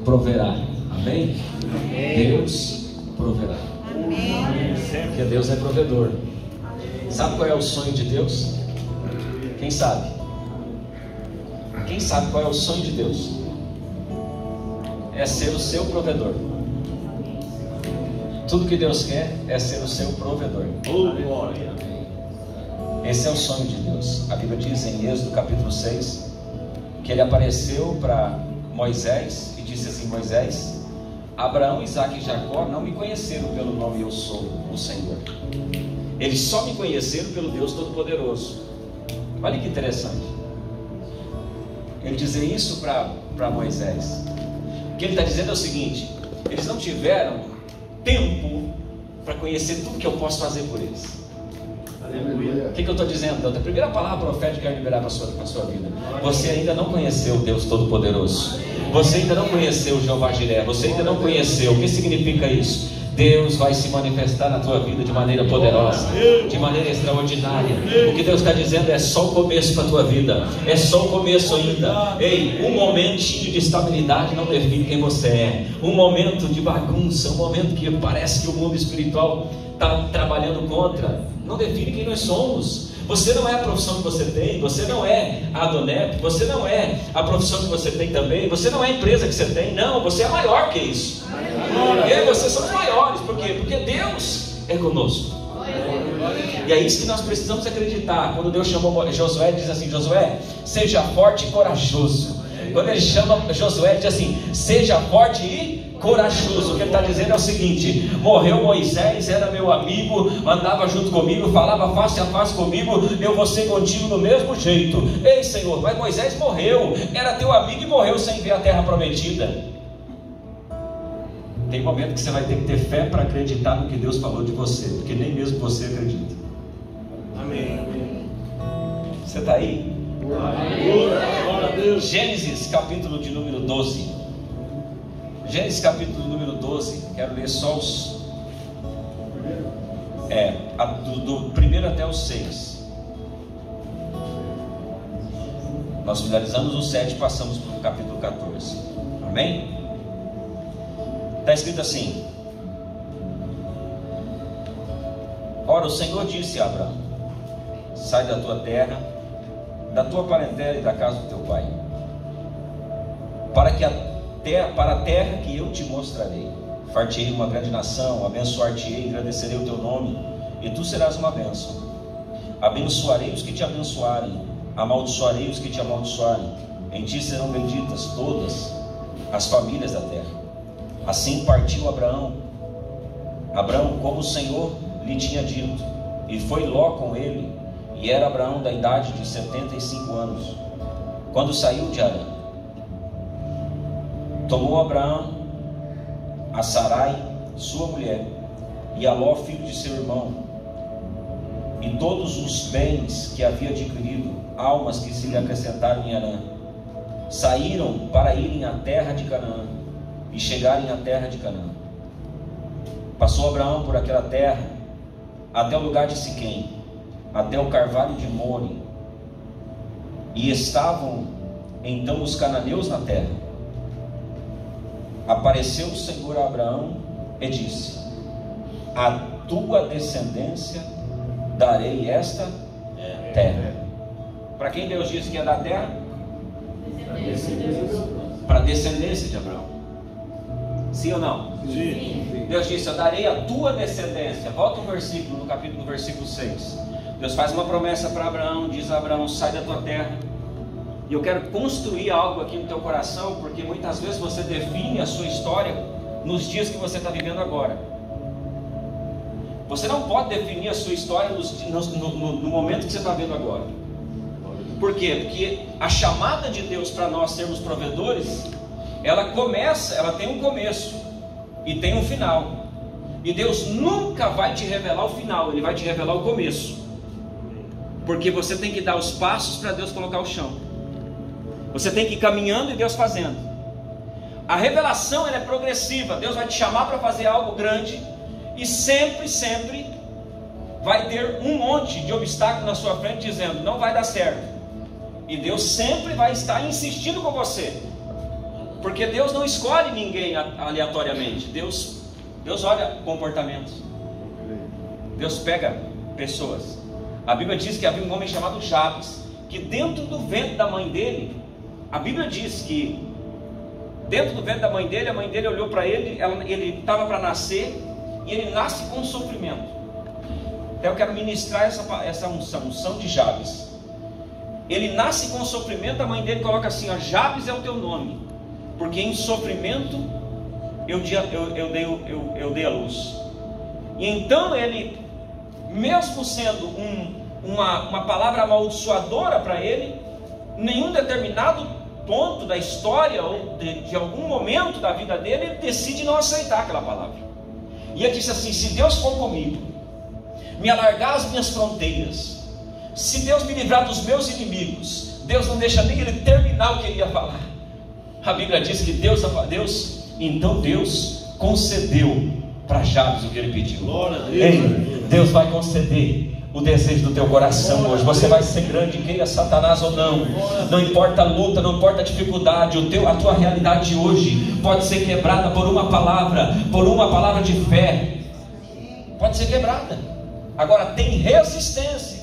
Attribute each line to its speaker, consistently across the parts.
Speaker 1: proverá. Amém? Deus proverá. Porque Deus é provedor. Sabe qual é o sonho de Deus? Quem sabe? Quem sabe qual é o sonho de Deus? É ser o seu provedor. Tudo que Deus quer é ser o seu provedor. Esse é o sonho de Deus. A Bíblia diz em Êxodo capítulo 6 que ele apareceu para Moisés e disse assim: Moisés, Abraão, Isaque e Jacó não me conheceram pelo nome eu sou o Senhor. Eles só me conheceram pelo Deus Todo-Poderoso. Olha que interessante ele dizer isso para Moisés. O que ele está dizendo é o seguinte: eles não tiveram tempo para conhecer tudo que eu posso fazer por eles. O que eu estou dizendo? A primeira palavra profética que eu quero liberar para a sua vida: você ainda não conheceu o Deus Todo-Poderoso. Você ainda não conheceu o Jeová Jiré. Você ainda não conheceu. O que significa isso? Deus vai se manifestar na tua vida de maneira poderosa, de maneira extraordinária. O que Deus está dizendo é só o começo para a tua vida. É só o começo ainda. Ei, um momentinho de estabilidade não define quem você é. Um momento de bagunça, um momento que parece que o mundo espiritual está trabalhando contra, não define quem nós somos. Você não é a profissão que você tem, você não é a Adonep, você não é a profissão que você tem também, você não é a empresa que você tem, não, você é maior que isso. Eu e você somos maiores. Por quê? Porque Deus é conosco. E é isso que nós precisamos acreditar. Quando Deus chamou Josué, ele diz assim: Josué, seja forte e corajoso. Quando ele chama Josué, ele diz assim: seja forte e corajoso. O que ele está dizendo é o seguinte: morreu Moisés, era meu amigo, andava junto comigo, falava face a face comigo, eu vou ser contigo do mesmo jeito. Ei, Senhor, mas Moisés morreu, era teu amigo e morreu sem ver a terra prometida. Tem momento que você vai ter que ter fé para acreditar no que Deus falou de você, porque nem mesmo você acredita. Amém. Você está aí? Amém. Gênesis capítulo de número 12. Gênesis capítulo número 12. Quero ler só os do primeiro até o 6. Nós finalizamos o 7 e passamos para o capítulo 14. Amém? Está escrito assim: ora, o Senhor disse a Abraão: sai da tua terra, da tua parentela e da casa do teu pai, para a terra que eu te mostrarei. Far-te-ei uma grande nação, abençoar-te-ei, engrandecerei o teu nome, e tu serás uma bênção. Abençoarei os que te abençoarem, amaldiçoarei os que te amaldiçoarem. Em ti serão benditas todas as famílias da terra. Assim partiu Abraão, como o Senhor lhe tinha dito, e foi Ló com ele, e era Abraão da idade de 75 anos, quando saiu de Harã. Tomou Abraão a Sarai, sua mulher, e a Ló, filho de seu irmão, e todos os bens que havia adquirido, almas que se lhe acrescentaram em Harã. Saíram para irem à terra de Canaã, e chegarem à terra de Canaã. Passou Abraão por aquela terra, até o lugar de Siquém, até o carvalho de More, e estavam então os cananeus na terra. Apareceu o Senhor a Abraão e disse: a tua descendência darei esta terra. Para quem Deus disse que ia dar terra? Para a descendência de Abraão. Sim ou não? Sim. Deus disse: eu darei a tua descendência. Volta um versículo, no versículo 6. Deus faz uma promessa para Abraão, diz a Abraão: sai da tua terra. E eu quero construir algo aqui no teu coração, porque muitas vezes você define a sua história nos dias que você está vivendo agora. Você não pode definir a sua história no momento que você está vendo agora. Por quê? Porque a chamada de Deus para nós sermos provedores, ela tem um começo e tem um final. E Deus nunca vai te revelar o final, Ele vai te revelar o começo. Porque você tem que dar os passos para Deus colocar o chão. Você tem que ir caminhando e Deus fazendo. A revelação, ela é progressiva. Deus vai te chamar para fazer algo grande, e sempre vai ter um monte de obstáculos na sua frente dizendo: não vai dar certo. E Deus sempre vai estar insistindo com você. Porque Deus não escolhe ninguém aleatoriamente. Deus olha comportamentos. Deus pega pessoas. A Bíblia diz que havia um homem chamado Jabes, que dentro do ventre da mãe dele, a Bíblia diz que dentro do ventre da mãe dele, a mãe dele olhou para ele, ele estava para nascer, e ele nasce com sofrimento. Então eu quero ministrar essa unção de Jabes. Ele nasce com sofrimento, a mãe dele coloca assim, ó, Jabes é o teu nome, porque em sofrimento eu dei a luz. E então ele, mesmo sendo uma palavra amaldiçoadora para ele, nenhum determinado ponto da história ou de algum momento da vida dele, ele decide não aceitar aquela palavra. E ele disse assim: se Deus for comigo, me alargar as minhas fronteiras, se Deus me livrar dos meus inimigos, Deus não deixa nem ele terminar o que ele ia falar. A Bíblia diz que Deus concedeu para Jabes o que ele pediu. Ei, Deus vai conceder o desejo do teu coração hoje. Você vai ser grande, queira Satanás ou não. Não importa a luta, não importa a dificuldade, a tua realidade de hoje pode ser quebrada por uma palavra de fé. Pode ser quebrada. Agora tem resistência.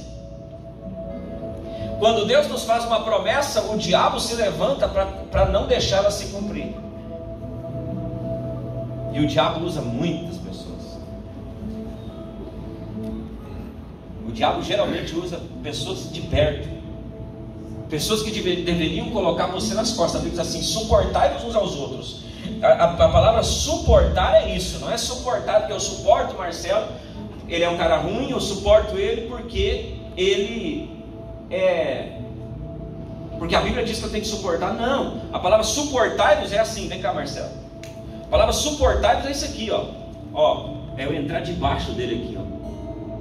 Speaker 1: Quando Deus nos faz uma promessa, o diabo se levanta para não deixá-la se cumprir. E o diabo usa muitas pessoas. O diabo geralmente usa pessoas de perto, pessoas que deveriam colocar você nas costas. A Bíblia diz assim: suportai-vos uns aos outros. A palavra suportar é isso, não é suportar porque eu suporto o Marcelo, ele é um cara ruim, eu suporto ele porque porque a Bíblia diz que eu tenho que suportar. Não, a palavra suportai-vos é assim, vem cá, Marcelo. A palavra suportai-vos é isso aqui, ó, é eu entrar debaixo dele aqui, ó,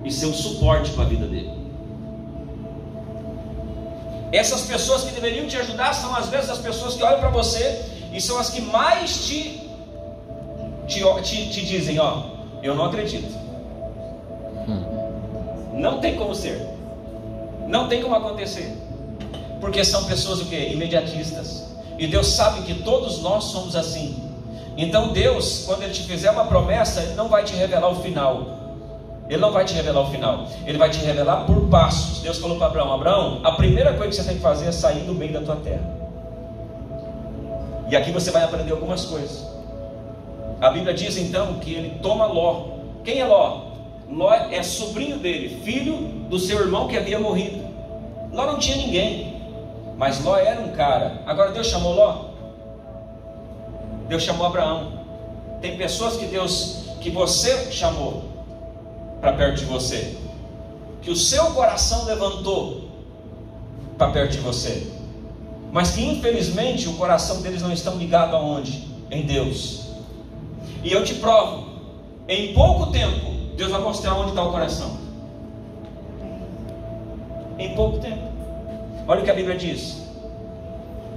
Speaker 1: e ser um suporte para a vida dele. Essas pessoas que deveriam te ajudar são às vezes as pessoas que olham para você e são as que mais te dizem: ó, eu não acredito, não tem como ser, não tem como acontecer, porque são pessoas o quê? Imediatistas. E Deus sabe que todos nós somos assim. Então Deus, quando Ele te fizer uma promessa, Ele não vai te revelar o final. Ele não vai te revelar o final, Ele vai te revelar por passos. Deus falou para Abraão: Abraão, a primeira coisa que você tem que fazer é sair do meio da tua terra. E aqui você vai aprender algumas coisas. A Bíblia diz então que ele toma Ló. Quem é Ló? Ló é sobrinho dele, filho do seu irmão que havia morrido. Ló não tinha ninguém, mas Ló era um cara. Agora Deus chamou Ló? Deus chamou Abraão. Tem pessoas que você chamou para perto de você, que o seu coração levantou para perto de você, mas que infelizmente o coração deles não estão ligado aonde? Em Deus. E eu te provo, em pouco tempo Deus vai mostrar onde está o coração. Em pouco tempo. Olha o que a Bíblia diz.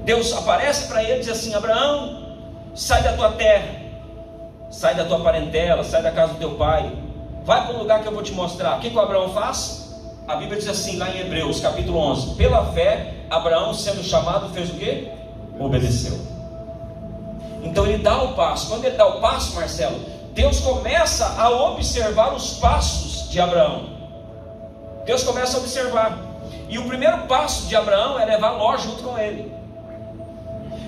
Speaker 1: Deus aparece para ele e diz assim: Abraão, sai da tua terra, sai da tua parentela, sai da casa do teu pai, vai para um lugar que eu vou te mostrar. O que o Abraão faz? A Bíblia diz assim lá em Hebreus capítulo 11: pela fé Abraão, sendo chamado, fez o quê? Obedeceu. Então ele dá o passo. Quando ele dá o passo, Marcelo, Deus começa a observar os passos de Abraão. Deus começa a observar. E o primeiro passo de Abraão é levar Ló junto com ele.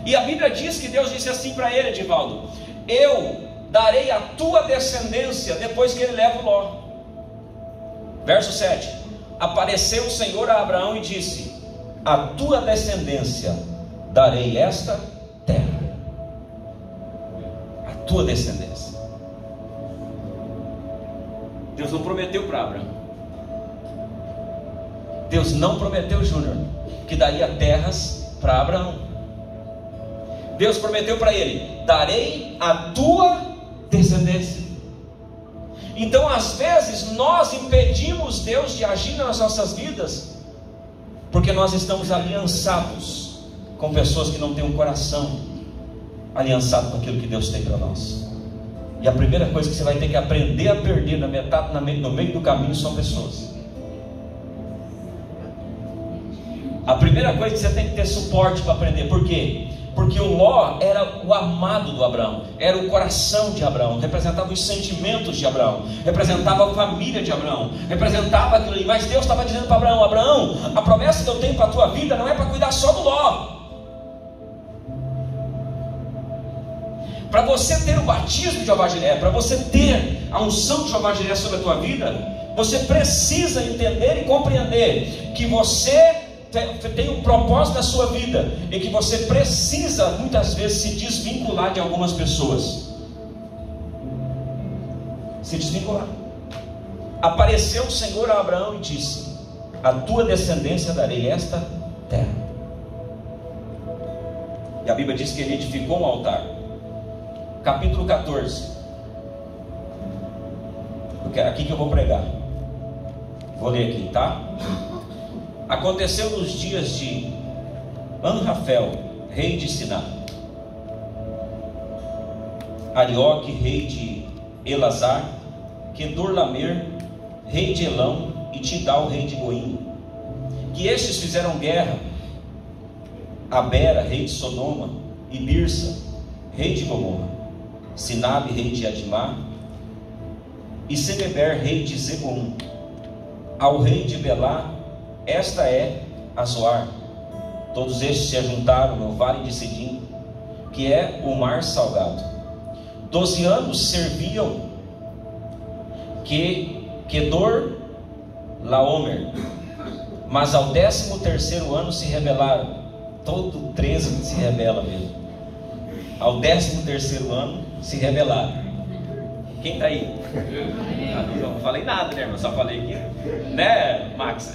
Speaker 1: E a Bíblia diz que Deus disse assim para ele, Edivaldo: eu darei a tua descendência depois que ele leva o Ló. Verso 7: apareceu o Senhor a Abraão e disse: a tua descendência darei esta terra. A tua descendência. Deus não prometeu para Abraão. Deus não prometeu, Júnior, que daria terras para Abraão. Deus prometeu para ele: darei a tua descendência. Então às vezes nós impedimos Deus de agir nas nossas vidas porque nós estamos aliançados com pessoas que não têm um coração aliançado com aquilo que Deus tem para nós. E a primeira coisa que você vai ter que aprender a perder no meio do caminho são pessoas. A primeira coisa que você tem que ter suporte para aprender. Por quê? porque o Ló era o amado do Abraão, era o coração de Abraão, representava os sentimentos de Abraão, representava a família de Abraão, representava aquilo ali. Mas Deus estava dizendo para Abraão: Abraão, a promessa que eu tenho para a tua vida não é para cuidar só do Ló. Para você ter o batismo de Jeová Jiré, para você ter a unção de Jeová Jiré sobre a tua vida, você precisa entender e compreender que você tem um propósito na sua vida e que você precisa muitas vezes se desvincular de algumas pessoas. Se desvincular. Apareceu o Senhor a Abraão e disse: a tua descendência darei esta terra. E a Bíblia diz que ele edificou um altar. Capítulo 14. Aqui que eu vou pregar. Vou ler aqui, tá? Aconteceu nos dias de Anrafel, rei de Siná, Arioque, rei de Elazar, Kedorlamer, rei de Elão, e Tidal, rei de Goim, que estes fizeram guerra a Bera, rei de Sodoma, e Birsa, rei de Gomorra, Sinabe, rei de Adimá, e Semeber, rei de Zeboim, ao rei de Belá. Esta é a Zoar. Todos estes se ajuntaram no vale de Sidim, que é o mar salgado. 12 anos serviam Kedor Laomer, mas ao 13º ano se rebelaram. Todo 13 se rebela mesmo. Ao 13º ano se rebelaram. Quem está aí? Eu não falei nada, né, irmão? Só falei aqui, né, Max?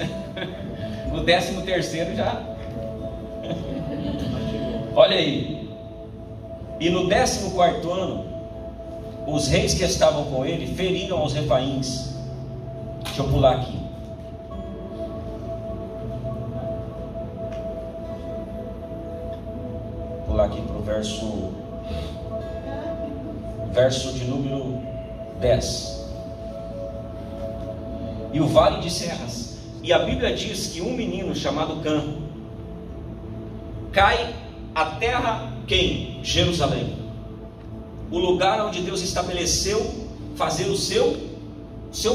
Speaker 1: No 13º já. Olha aí. E no 14º ano, os reis que estavam com ele feriram aos refaíns. Deixa eu pular aqui. Pular aqui para o verso de número 10. E o vale de Serras. E a Bíblia diz que um menino chamado Cã cai a terra, quem? Jerusalém, o lugar onde Deus estabeleceu fazer o seu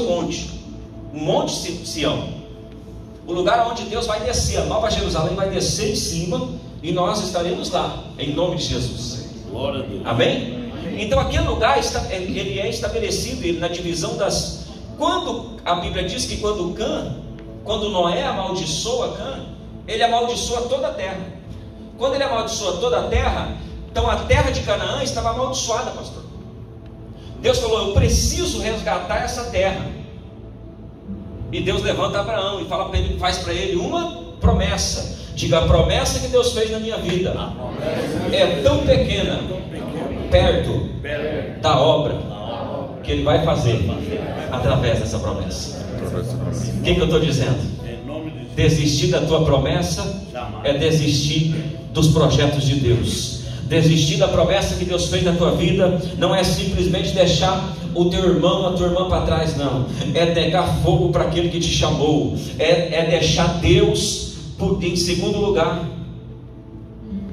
Speaker 1: monte, o monte Sião, o lugar onde Deus vai descer, a nova Jerusalém vai descer em cima, e nós estaremos lá, em nome de Jesus. Glória a Deus. Amém? Então aquele lugar ele é estabelecido na divisão das... Quando a Bíblia diz que quando Noé amaldiçoa Cã, ele amaldiçoa toda a terra. Quando ele amaldiçoa toda a terra, então a terra de Canaã estava amaldiçoada, pastor. Deus falou: eu preciso resgatar essa terra. E Deus levanta Abraão e fala para ele, faz para ele uma promessa. Diga: a promessa que Deus fez na minha vida é tão pequena, perto da obra que Ele vai fazer através dessa promessa. O que eu estou dizendo? Desistir da tua promessa é desistir dos projetos de Deus. Desistir da promessa que Deus fez na tua vida não é simplesmente deixar o teu irmão, a tua irmã para trás, não. É negar fogo para aquele que te chamou. É deixar Deus em segundo lugar.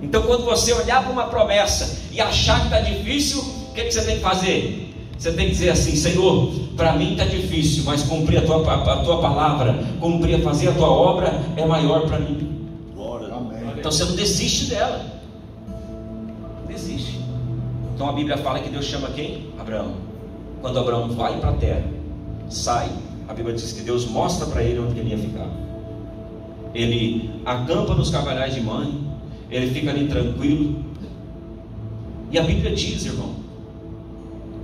Speaker 1: Então, quando você olhar para uma promessa e achar que está difícil, o que você tem que fazer? Você tem que dizer assim: Senhor, para mim está difícil, mas cumprir a tua palavra, fazer a tua obra é maior para mim. Então você não desiste dela. Desiste. Então a Bíblia fala que Deus chama quem? Abraão. Quando Abraão vai para a terra, sai, a Bíblia diz que Deus mostra para ele onde ele ia ficar. Ele acampa nos carvalhais de Mamre, ele fica ali tranquilo. E a Bíblia diz, irmão,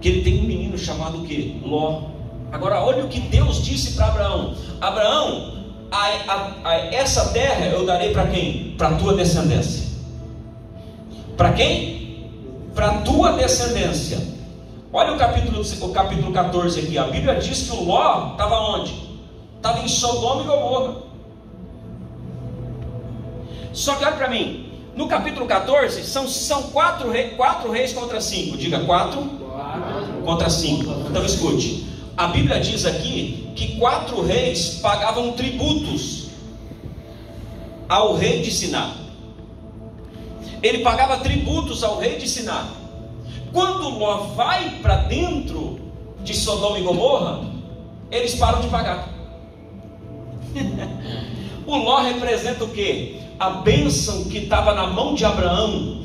Speaker 1: que ele tem um menino chamado o quê? Ló. Agora olha o que Deus disse para Abraão: Abraão, essa terra eu darei para quem? Para a tua descendência. Para quem? Para a tua descendência. Olha o capítulo 14 aqui. A Bíblia diz que o Ló estava onde? Estava em Sodoma e Gomorra. Só que olha para mim, no capítulo 14 são quatro reis contra 5. Diga: 4 contra 5. Então escute, a Bíblia diz aqui que 4 reis pagavam tributos ao rei de Siná. ele pagava tributos ao rei de Siná. Quando Ló vai para dentro de Sodoma e Gomorra, eles param de pagar. O Ló representa o quê? A bênção que estava na mão de Abraão.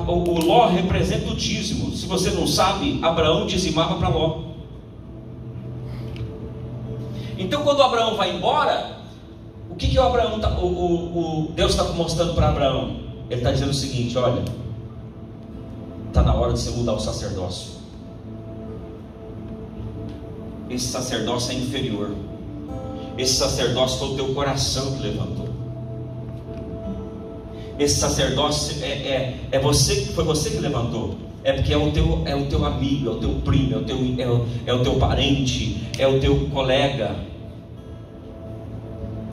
Speaker 1: O Ló representa o dízimo. Se você não sabe, Abraão dizimava para Ló. Então quando Abraão vai embora, o que o Abraão Deus está mostrando para Abraão? Ele está dizendo o seguinte: olha, está na hora de você mudar o sacerdócio. Esse sacerdócio é inferior. Esse sacerdócio foi o teu coração que levantou. Esse sacerdócio foi você que levantou. É porque é o teu amigo, é o teu primo, é o teu parente, é o teu colega.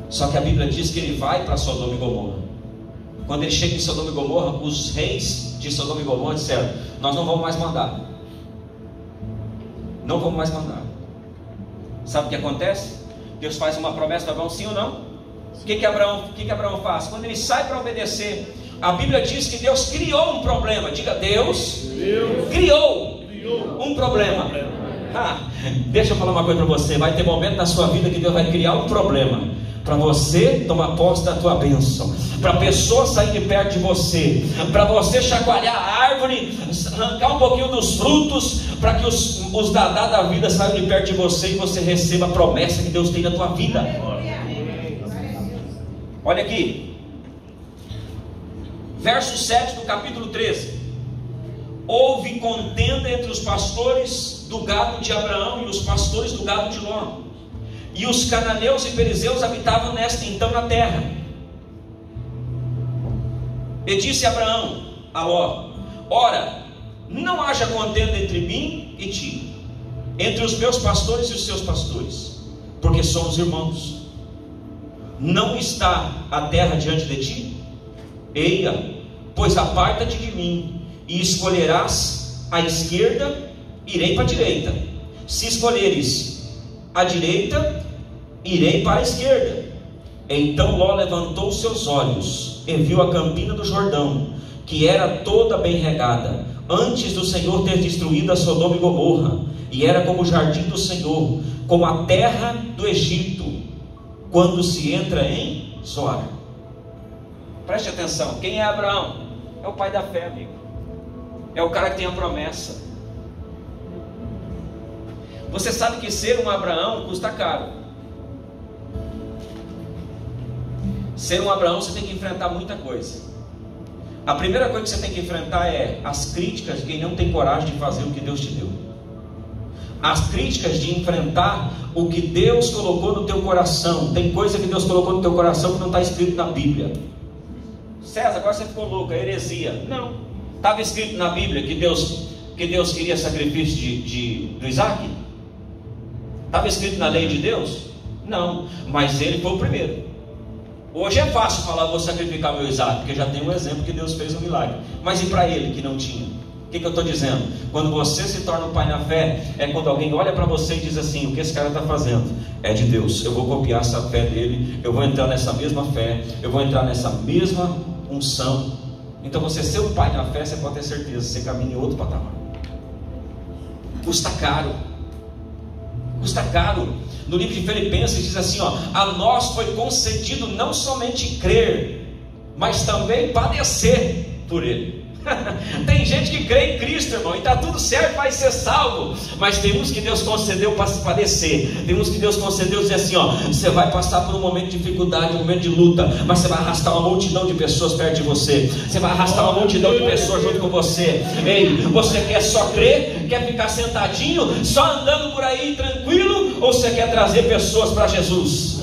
Speaker 1: Só que a Bíblia diz que ele vai para Sodoma e Gomorra. Quando ele chega em Sodoma e Gomorra, os reis de Sodoma e Gomorra disseram: nós não vamos mais mandar. Não vamos mais mandar. Sabe o que acontece? Deus faz uma promessa para Abraão, sim ou não? O que Abraão faz? Quando ele sai para obedecer, a Bíblia diz que Deus criou um problema. Diga, Deus criou um problema. Deixa eu falar uma coisa para você. Vai ter momento na sua vida que Deus vai criar um problema para você tomar posse da tua bênção, para a pessoa sair de perto de você, para você chacoalhar a árvore, arrancar um pouquinho dos frutos, para que os dadá da vida saiam de perto de você e você receba a promessa que Deus tem na tua vida. Olha aqui, verso 7 do capítulo 13. Houve contenda entre os pastores do gado de Abraão e os pastores do gado de Ló, e os cananeus e perizeus habitavam nesta então na terra. E disse Abraão a Ló: ora, não haja contenda entre mim e ti, entre os meus pastores e os seus pastores, porque somos irmãos. Não está a terra diante de ti? Eia, pois aparta-te de mim, e escolherás a esquerda, irei para a direita. Se escolheres a direita, irei para a esquerda. Então Ló levantou seus olhos e viu a campina do Jordão, que era toda bem regada, antes do Senhor ter destruído a Sodoma e Gomorra, e era como o jardim do Senhor, como a terra do Egito, quando se entra em Zoar. Preste atenção, quem é Abraão? É o pai da fé, amigo. É o cara que tem a promessa. Você sabe que ser um Abraão custa caro. Ser um Abraão, você tem que enfrentar muita coisa. A primeira coisa que você tem que enfrentar é as críticas de quem não tem coragem de fazer o que Deus te deu. As críticas de enfrentar o que Deus colocou no teu coração. Tem coisa que Deus colocou no teu coração que não está escrito na Bíblia. César, agora você ficou louco, é heresia. Não, estava escrito na Bíblia que Deus queria sacrifício do Isaac? Estava escrito na lei de Deus? Não, mas ele foi o primeiro. Hoje é fácil falar: vou sacrificar meu Isaac, porque já tem um exemplo que Deus fez um milagre. Mas e para ele que não tinha? O que eu estou dizendo? Quando você se torna um pai na fé, é quando alguém olha para você e diz assim: o que esse cara está fazendo é de Deus, eu vou copiar essa fé dele, eu vou entrar nessa mesma fé, eu vou entrar nessa mesma unção. Então você ser um pai na fé, você pode ter certeza, você caminha em outro patamar. Custa caro. Custa caro. No livro de Filipenses diz assim, a nós foi concedido não somente crer, mas também padecer por ele. Tem gente que crê em Cristo, irmão, e está tudo certo, vai ser salvo. Mas tem uns que Deus concedeu para se padecer. Tem uns que Deus concedeu dizer assim, você vai passar por um momento de dificuldade, um momento de luta, mas você vai arrastar uma multidão de pessoas perto de você. Você vai arrastar uma multidão de pessoas junto com você. Ei, você quer só crer? Quer ficar sentadinho, só andando por aí tranquilo? Ou você quer trazer pessoas para Jesus?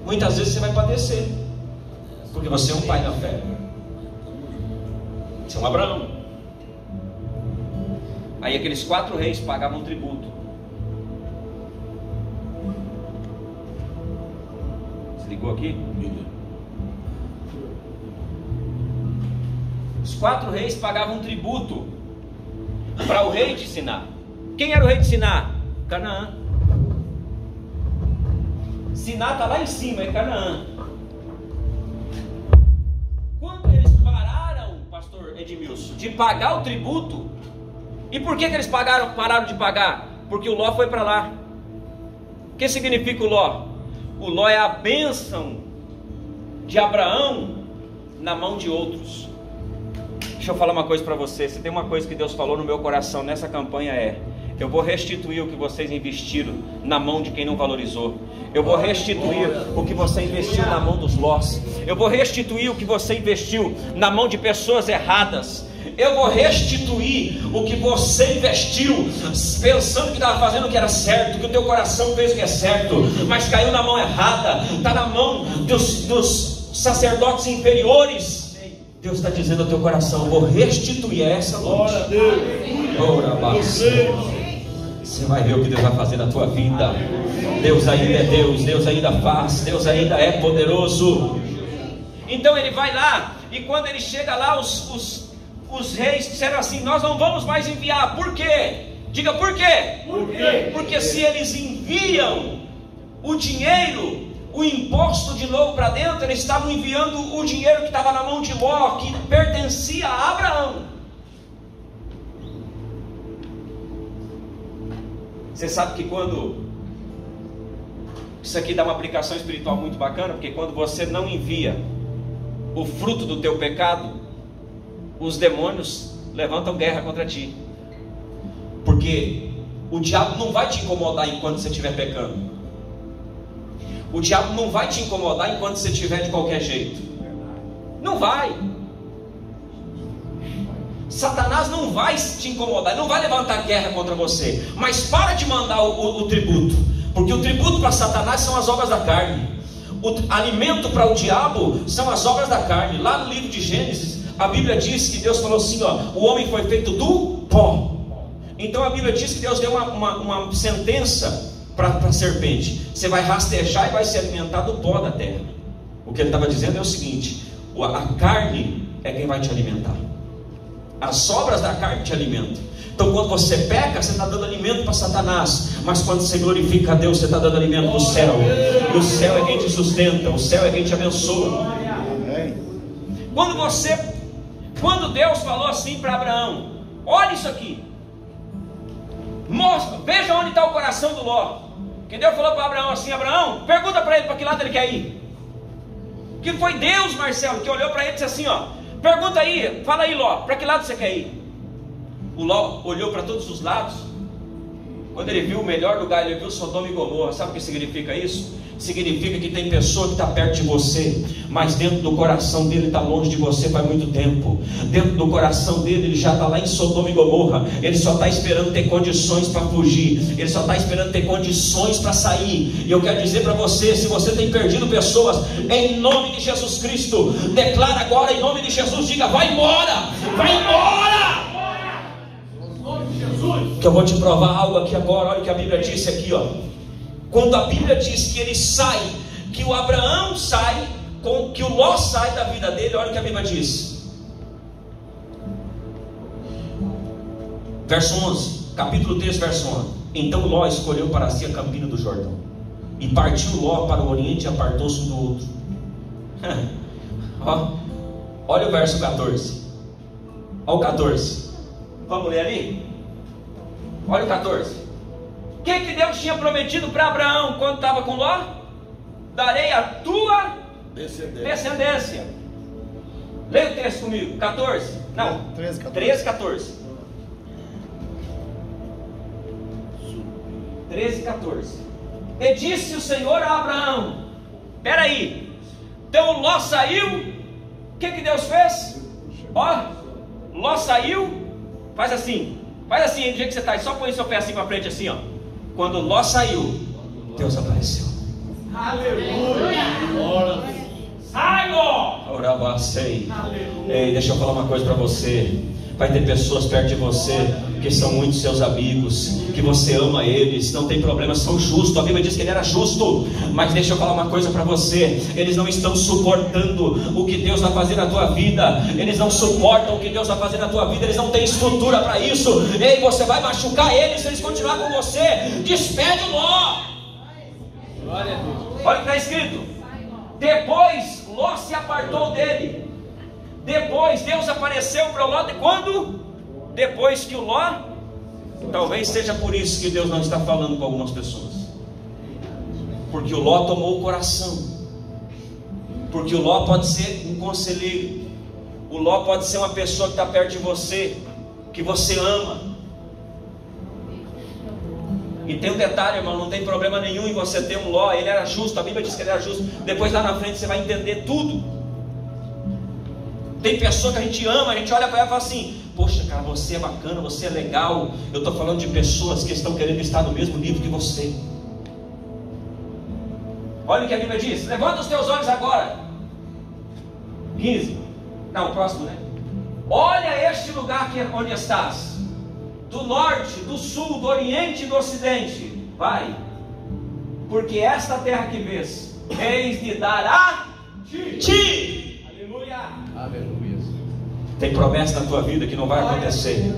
Speaker 1: Muitas vezes você vai padecer, porque você é um pai na fé. Você é um Abraão. Aí aqueles 4 reis pagavam tributo. Se ligou aqui? Os 4 reis pagavam tributo para o rei de Siná. Quem era o rei de Siná? Canaã. Siná está lá em cima, é Canaã.
Speaker 2: Edmilson, de pagar o tributo. E por que eles pararam de pagar? Porque o Ló foi para lá. O que significa o Ló? O Ló é a bênção de Abraão na mão de outros. Deixa eu falar uma coisa para você. Se tem uma coisa que Deus falou no meu coração nessa campanha eu vou restituir o que vocês investiram na mão de quem não valorizou. Eu vou restituir o que você investiu na mão dos Lós. Eu vou restituir o que você investiu na mão de pessoas erradas. Eu vou restituir o que você investiu pensando que estava fazendo o que era certo, que o teu coração fez o que é certo, mas caiu na mão errada, está na mão dos sacerdotes inferiores. Deus está dizendo ao teu coração: vou restituir essa noite. Você vai ver o que Deus vai fazer na tua vida. Deus ainda é Deus, Deus ainda faz, Deus ainda é poderoso. Então ele vai lá, e quando ele chega lá, os reis disseram assim: nós não vamos mais enviar. Por quê? Diga por quê? Porque se eles enviam o dinheiro, o imposto de novo para dentro, eles estavam enviando o dinheiro que estava na mão de Ló, que pertencia a Abraão. Você sabe que quando isso aqui dá uma aplicação espiritual muito bacana, porque quando você não envia o fruto do teu pecado, os demônios levantam guerra contra ti, porque o diabo não vai te incomodar enquanto você estiver pecando. O diabo não vai te incomodar enquanto você estiver de qualquer jeito. Não vai. Satanás não vai te incomodar, não vai levantar guerra contra você. Mas para de mandar o tributo, porque o tributo para Satanás são as obras da carne. O alimento para o diabo são as obras da carne. Lá no livro de Gênesis, a Bíblia diz que Deus falou assim: o homem foi feito do pó. Então a Bíblia diz que Deus deu uma sentença para a serpente: você vai rastejar e vai se alimentar do pó da terra. O que ele estava dizendo é o seguinte: a carne é quem vai te alimentar. As obras da carne te alimentam. Então quando você peca, você está dando alimento para Satanás. Mas quando você glorifica a Deus, você está dando alimento para o céu. E o céu é quem te sustenta, o céu é quem te abençoa. Quando Deus falou assim para Abraão: olha isso aqui, mostra, veja onde está o coração do Ló. Que Deus falou para Abraão assim: Abraão, pergunta para ele para que lado ele quer ir. Que foi Deus, Marcelo, que olhou para ele e disse assim: pergunta aí, fala aí, Ló, para que lado você quer ir? O Ló olhou para todos os lados. Quando ele viu o melhor lugar, ele viu Sodoma e Gomorra. Sabe o que significa isso? Significa que tem pessoa que está perto de você, mas dentro do coração dele está longe de você faz muito tempo. Dentro do coração dele, ele já está lá em Sodoma e Gomorra. Ele só está esperando ter condições para fugir. Ele só está esperando ter condições para sair. E eu quero dizer para você: se você tem perdido pessoas, em nome de Jesus Cristo, declara agora em nome de Jesus, diga: vai embora, vai embora. Que eu vou te provar algo aqui agora. Olha o que a Bíblia disse aqui, Quando a Bíblia diz que ele sai, que o Abraão sai, que o Ló sai da vida dele, olha o que a Bíblia diz. Verso 11, capítulo 3, verso 11. Então Ló escolheu para si a campina do Jordão, e partiu Ló para o oriente e apartou-se um do outro. Olha o verso 14. Olha o 14. Vamos ler ali? Olha o 14. O que Deus tinha prometido para Abraão quando estava com Ló? Darei a tua descendência. Leia o texto comigo. 14. Não, 13, 14. 13, 14. E disse o Senhor a Abraão: espera aí. Então Ló saiu. O que Deus fez? Ló saiu. Faz assim, do jeito que você está. Só põe seu pé assim para frente, assim, Quando Ló saiu, Deus apareceu. Aleluia! Sai, Ló! Ei, deixa eu falar uma coisa para você. Vai ter pessoas perto de você que são muito seus amigos, que você ama eles, não tem problema, são justos. A Bíblia diz que ele era justo. Mas deixa eu falar uma coisa para você: eles não estão suportando o que Deus vai fazer na tua vida. Eles não suportam o que Deus vai fazer na tua vida. Eles não têm estrutura para isso. Ei, você vai machucar eles se eles continuarem com você. Despede o Ló. Olha o que está escrito: depois Ló se apartou dele. Depois Deus apareceu para Ló, quando? Depois que o Ló, talvez seja por isso que Deus não está falando com algumas pessoas, porque o Ló tomou o coração, porque o Ló pode ser um conselheiro, o Ló pode ser uma pessoa que está perto de você, que você ama. E tem um detalhe, irmão, não tem problema nenhum em você ter um Ló. Ele era justo, a Bíblia diz que ele era justo. Depois lá na frente você vai entender tudo. Tem pessoa que a gente ama, a gente olha para ela e fala assim: poxa, cara, você é bacana, você é legal. Eu estou falando de pessoas que estão querendo estar no mesmo nível que você. Olha o que a Bíblia diz: levanta os teus olhos agora. 15. Não, o próximo, né? Olha este lugar aqui onde estás, do norte, do sul, do oriente e do ocidente. Vai, porque esta terra que vês, eis de dar a ti. Aleluia.
Speaker 3: Aleluia.
Speaker 1: Tem promessa na tua vida que não vai acontecer.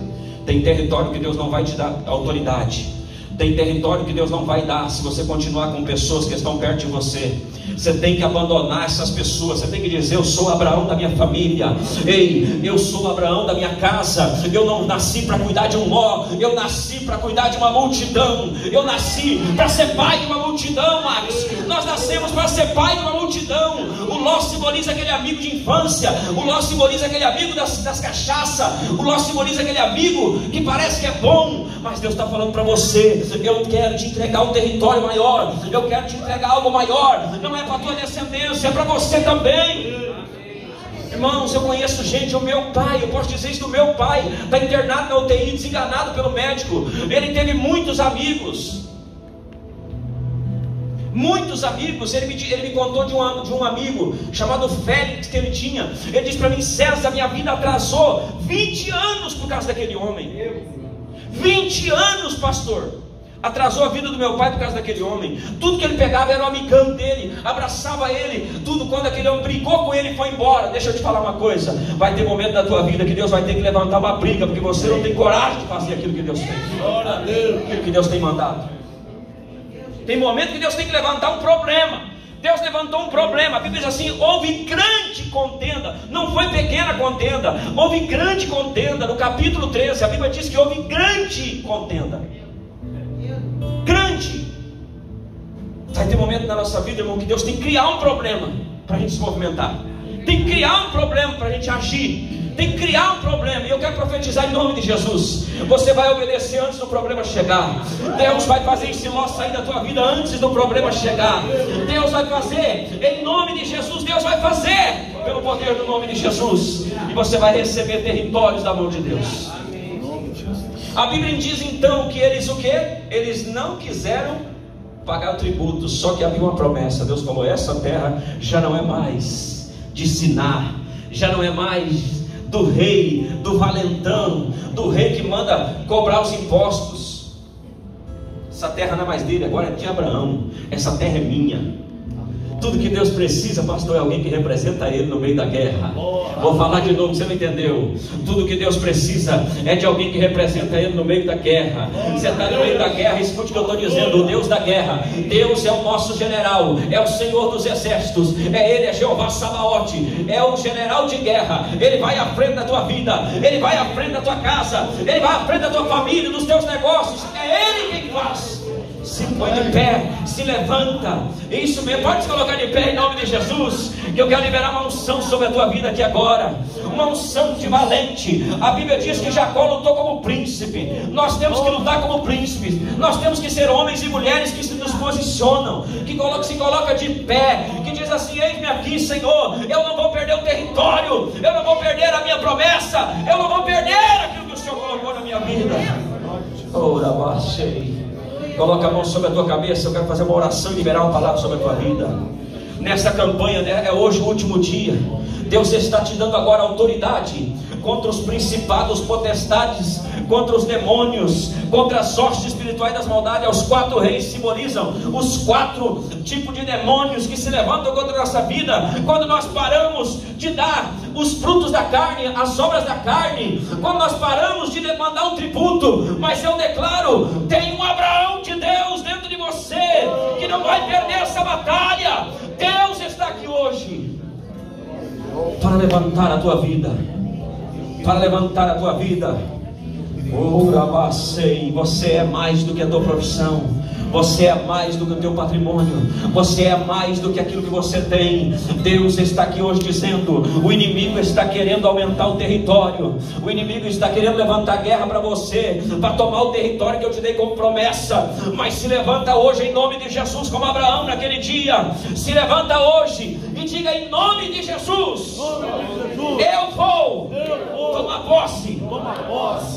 Speaker 1: Tem território que Deus não vai te dar autoridade. Tem território que Deus não vai dar se você continuar com pessoas que estão perto de você. Você tem que abandonar essas pessoas. Você tem que dizer: eu sou Abraão da minha família. Ei, eu sou Abraão da minha casa. Eu não nasci para cuidar de um Ló. Eu nasci para cuidar de uma multidão. Eu nasci para ser pai de uma multidão, Marcos. Nós nascemos para ser pai de uma multidão. O Ló simboliza aquele amigo de infância. O Ló simboliza aquele amigo das cachaças. O Ló simboliza aquele amigo que parece que é bom, mas Deus está falando para você: eu quero te entregar um território maior. Eu quero te entregar algo maior. Não é para a tua descendência, é para você também. Irmãos, eu conheço gente, o meu pai, eu posso dizer isso do meu pai, está internado na UTI, desenganado pelo médico. Ele teve muitos amigos. Muitos amigos. Ele me contou de um amigo chamado Félix que ele tinha. Ele disse para mim: César, minha vida atrasou 20 anos por causa daquele homem. 20 anos, pastor. Atrasou a vida do meu pai por causa daquele homem. Tudo que ele pegava era um amigão dele, abraçava ele. Tudo, quando aquele homem brigou com ele e foi embora. Deixa eu te falar uma coisa: vai ter momento da tua vida que Deus vai ter que levantar uma briga, porque você não tem coragem de fazer aquilo que Deus fez, glória a Deus, aquilo que Deus tem mandado. Tem momento que Deus tem que levantar um problema. Deus levantou um problema. A Bíblia diz assim: houve grande contenda. Não foi pequena contenda, houve grande contenda. No capítulo 13 a Bíblia diz que houve grande contenda. Grande. Vai ter momento na nossa vida, irmão, que Deus tem que criar um problema para a gente se movimentar. Tem que criar um problema para a gente agir. Tem que criar um problema. E eu quero profetizar em nome de Jesus: você vai obedecer antes do problema chegar. Deus vai fazer esse Ló sair da tua vida antes do problema chegar. Deus vai fazer, em nome de Jesus. Deus vai fazer, pelo poder do nome de Jesus. E você vai receber territórios da mão de Deus. A Bíblia diz então que eles o quê? Eles não quiseram pagar o tributo. Só que havia uma promessa. Deus falou: essa terra já não é mais de Siná, já não é mais do rei, do valentão, do rei que manda cobrar os impostos. Essa terra não é mais dele, agora é de Abraão. Essa terra é minha. Tudo que Deus precisa, pastor, é alguém que representa Ele no meio da guerra. Vou falar de novo, você não entendeu. Tudo que Deus precisa é de alguém que representa Ele no meio da guerra. Você está no meio da guerra, escute o que eu estou dizendo: o Deus da guerra, Deus é o nosso general, é o Senhor dos exércitos, é Ele, é Jeová Sabaote, é o general de guerra. Ele vai à frente da tua vida, Ele vai à frente da tua casa, Ele vai à frente da tua família, dos teus negócios. É Ele quem faz. Se põe de pé, se levanta. Isso mesmo, pode se colocar de pé em nome de Jesus. Que eu quero liberar uma unção sobre a tua vida aqui agora. Uma unção de valente. A Bíblia diz que Jacó lutou como príncipe. Nós temos que lutar como príncipes. Nós temos que ser homens e mulheres que se nos posicionam, que se coloca de pé, que diz assim: eis-me aqui, Senhor. Eu não vou perder o território, eu não vou perder a minha promessa, eu não vou perder aquilo que o Senhor colocou na minha vida. Ora, baixei. Coloca a mão sobre a tua cabeça. Eu quero fazer uma oração e liberar uma palavra sobre a tua vida. Nesta campanha, né, é hoje o último dia. Deus está te dando agora autoridade contra os principados, potestades, contra os demônios, contra as hostes espirituais das maldades. Os 4 reis simbolizam os 4 tipos de demônios que se levantam contra a nossa vida. Quando nós paramos de dar os frutos da carne, as obras da carne, quando nós paramos de demandar um tributo. Mas eu declaro: tem um Abraão de Deus dentro de você, que não vai perder essa batalha. Deus está aqui hoje. para levantar a tua vida, para levantar a tua vida. Você é mais do que a tua profissão, você é mais do que o teu patrimônio, você é mais do que aquilo que você tem. Deus está aqui hoje dizendo: o inimigo está querendo aumentar o território, o inimigo está querendo levantar guerra para você, para tomar o território que eu te dei como promessa. Mas se levanta hoje em nome de Jesus, como Abraão naquele dia. Se levanta hoje e diga: em nome de Jesus, eu vou tomar posse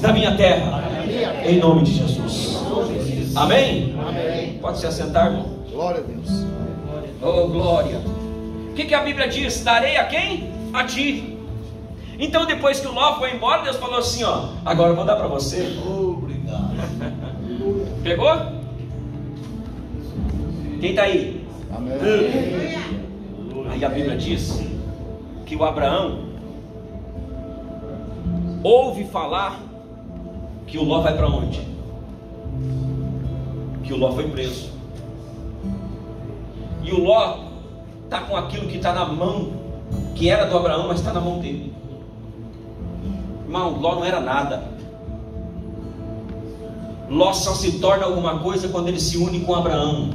Speaker 1: da minha terra, em nome de Jesus. Amém?
Speaker 3: Amém.
Speaker 1: Pode se assentar, irmão.
Speaker 3: Glória a Deus.
Speaker 1: Oh, glória.
Speaker 2: O que a Bíblia diz? Darei a quem? A ti. Então depois que o Ló foi embora, Deus falou assim, ó:
Speaker 1: agora eu vou dar para você.
Speaker 3: Obrigado.
Speaker 2: Pegou? Quem está aí?
Speaker 3: Amém.
Speaker 2: Aí a Bíblia diz que o Abraão ouve falar que o Ló vai para onde? Que o Ló foi preso. E o Ló está com aquilo que está na mão, que era do Abraão, mas está na mão dele. Irmão, Ló não era nada. Ló só se torna alguma coisa quando ele se une com Abraão.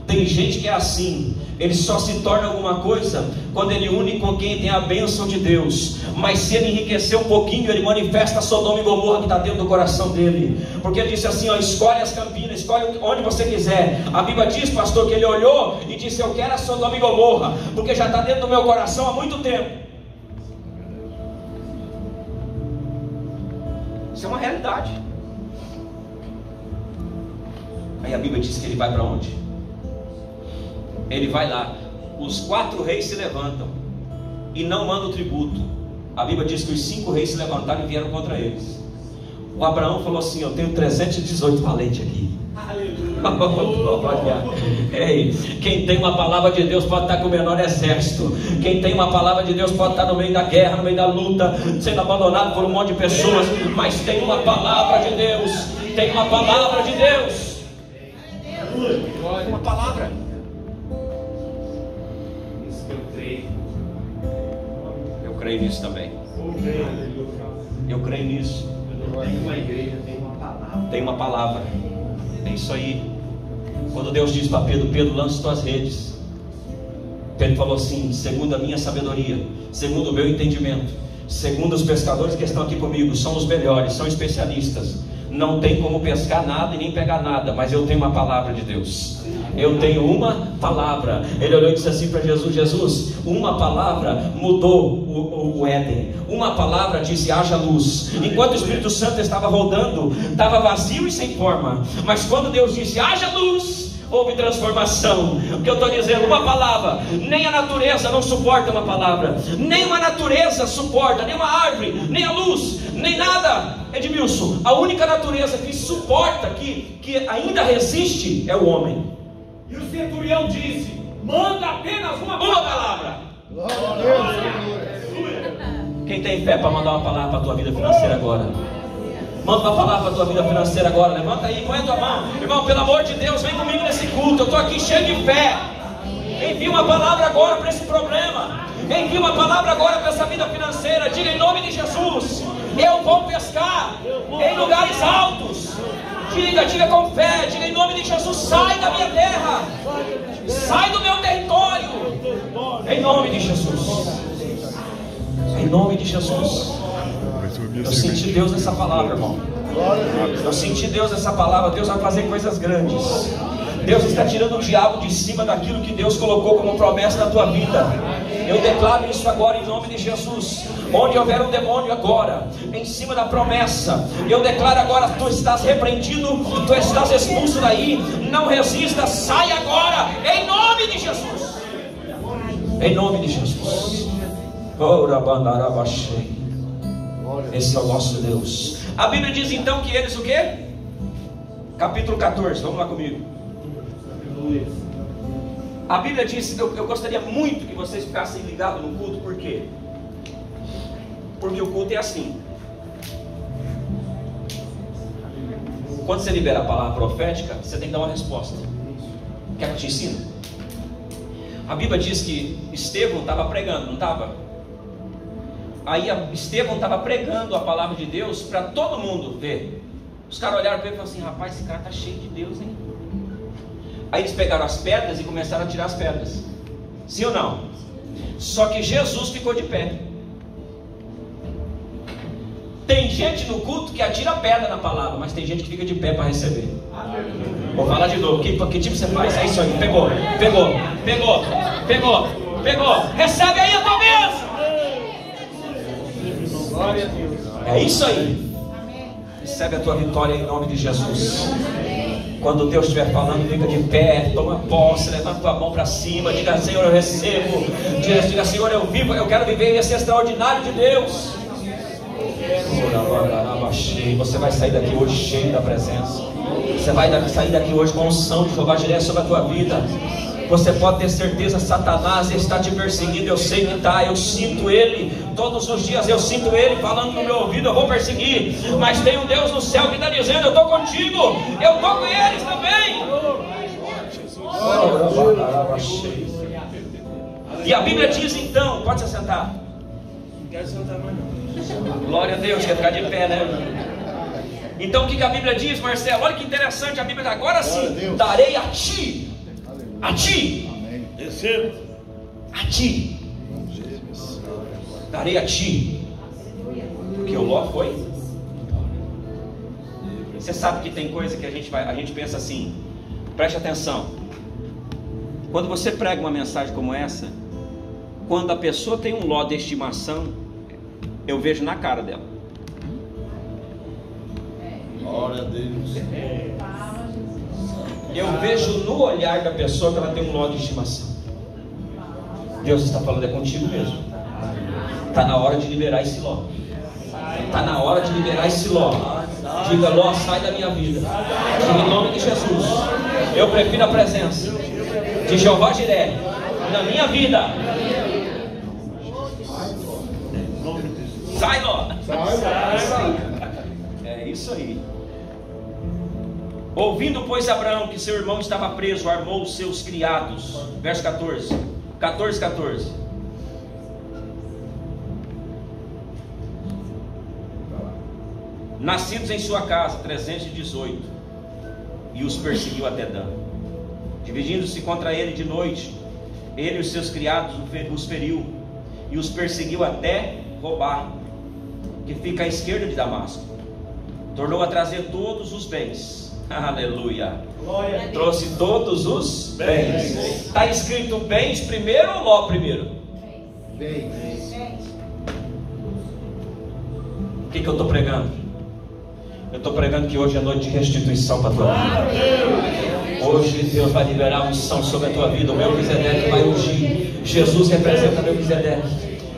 Speaker 2: Tem gente que é assim, ele só se torna alguma coisa quando ele une com quem tem a bênção de Deus. Mas se ele enriquecer um pouquinho, ele manifesta Sodoma e Gomorra que está dentro do coração dele. Porque ele disse assim, ó: escolhe as campinas, escolhe onde você quiser. A Bíblia diz, pastor, que ele olhou e disse: eu quero a Sodoma e Gomorra, porque já está dentro do meu coração há muito tempo. Isso é uma realidade. Aí a Bíblia diz que ele vai para onde? Ele vai lá. Os 4 reis se levantam e não mandam tributo. A Bíblia diz que os 5 reis se levantaram e vieram contra eles. O Abraão falou assim: eu tenho 318 valentes aqui. Ei, quem tem uma palavra de Deus pode estar com o menor exército. Quem tem uma palavra de Deus pode estar no meio da guerra, no meio da luta, sendo abandonado por um monte de pessoas. Mas tem uma palavra de Deus. Tem uma palavra de Deus. Uma palavra.
Speaker 4: Isso que eu creio.
Speaker 2: Eu creio nisso também. Eu creio nisso.
Speaker 4: Tem uma igreja, tem uma palavra.
Speaker 2: Tem uma palavra. É isso aí. Quando Deus diz para Pedro: Pedro, lança tuas redes. Pedro falou assim: segundo a minha sabedoria, segundo o meu entendimento, segundo os pescadores que estão aqui comigo, são os melhores, são especialistas. Não tem como pescar nada e nem pegar nada, mas eu tenho uma palavra de Deus. Eu tenho uma palavra. Ele olhou e disse assim para Jesus: Jesus, uma palavra mudou o Éden. Uma palavra disse: haja luz. Enquanto o Espírito Santo estava rodando, estava vazio e sem forma. Mas quando Deus disse: haja luz, houve transformação. O que eu estou dizendo? Uma palavra. Nem a natureza não suporta uma palavra. Nem uma natureza suporta, nem uma árvore, nem a luz, nem nada. Edmilson, a única natureza que suporta, que ainda resiste, é o homem.
Speaker 4: E o centurião disse: manda apenas uma
Speaker 2: palavra.
Speaker 3: Glória a Deus.
Speaker 2: Quem tem fé para mandar uma palavra para a tua vida financeira agora? Manda uma palavra para a tua vida financeira agora. Levanta aí, põe a tua mão. Irmão, pelo amor de Deus, vem comigo nesse culto. Eu estou aqui cheio de fé. Envia uma palavra agora para esse problema. Envia uma palavra agora para essa vida financeira. Diga em nome de Jesus: eu vou pescar em lugares altos. Diga com fé. Diga em nome de Jesus: sai da minha terra, sai do meu território, em nome de Jesus. Em nome de Jesus. Eu senti Deus nessa palavra, irmão. Eu senti Deus nessa palavra. Deus vai fazer coisas grandes. Deus está tirando o diabo de cima daquilo que Deus colocou como promessa na tua vida. Eu declaro isso agora em nome de Jesus. Onde houver um demônio agora, em cima da promessa, eu declaro agora: tu estás repreendido, tu estás expulso daí. Não resista, sai agora, em nome de Jesus. Em nome de Jesus. Esse é o nosso Deus. A Bíblia diz então que eles o quê? Capítulo 14, vamos lá comigo. A Bíblia diz, eu gostaria muito que vocês ficassem ligados no culto. Por quê? Porque o culto é assim. Quando você libera a palavra profética, você tem que dar uma resposta. Quer que eu te ensine? A Bíblia diz que Estevão estava pregando, não estava? Aí Estevão estava pregando a palavra de Deus para todo mundo ver. Os caras olharam para ele e falaram assim: rapaz, esse cara está cheio de Deus, hein? Aí eles pegaram as pedras e começaram a tirar as pedras. Sim ou não? Só que Jesus ficou de pé. Tem gente no culto que atira pedra na palavra, mas tem gente que fica de pé para receber. Vou falar de novo. Que tipo você faz? É isso aí. Pegou. Recebe aí a tua bênção.
Speaker 3: Glória a Deus.
Speaker 2: É isso aí. Recebe a tua vitória em nome de Jesus. Quando Deus estiver falando, fica de pé, toma posse, levanta tua mão para cima, diga: Senhor, eu recebo. Diga: Senhor, eu vivo, eu quero viver esse extraordinário de Deus. Você vai sair daqui hoje cheio da presença. Você vai sair daqui hoje com a unção de Jeová Jireh sobre a tua vida. Você pode ter certeza, Satanás está te perseguindo. Eu sei que está, eu sinto ele todos os dias. Eu sinto ele falando no meu ouvido: eu vou perseguir. Mas tem um Deus no céu que está dizendo: eu estou contigo, eu estou com eles também. E a Bíblia diz então, pode se assentar. Não quero sentar mais não. Glória a Deus, quer ficar de pé, né? Então o que a Bíblia diz, Marcelo? Olha que interessante a Bíblia. Agora sim, darei a ti. A ti.
Speaker 3: Receba.
Speaker 2: A ti. Darei a ti. Porque o Ló foi. Você sabe que tem coisa que a gente pensa assim. Preste atenção. Quando você prega uma mensagem como essa, quando a pessoa tem um Ló de estimação, eu vejo na cara dela.
Speaker 3: Glória a Deus.
Speaker 2: Eu vejo no olhar da pessoa que ela tem um Ló de estimação. Deus está falando: é contigo mesmo. Está na hora de liberar esse Ló. Está na hora de liberar esse Ló. Diga: Ló, sai da minha vida. Diga em nome de Jesus: eu prefiro a presença de Jeová Jireh na minha vida. Sai, Ló. É isso aí. Ouvindo, pois, Abraão que seu irmão estava preso, armou os seus criados. Verso 14. Nascidos em sua casa, 318. E os perseguiu até Dan. Dividindo-se contra ele de noite, ele e os seus criados os feriu. E os perseguiu até Robá, que fica à esquerda de Damasco. Tornou a trazer todos os bens. Aleluia. Trouxe todos os bens. Está escrito bens primeiro ou Ló primeiro?
Speaker 3: Bens.
Speaker 2: O que eu estou pregando? Eu estou pregando que hoje é noite de restituição para a tua vida. Hoje Deus vai liberar a unção sobre a tua vida. O Melquisedeque vai ungir. Jesus representa Melquisedeque.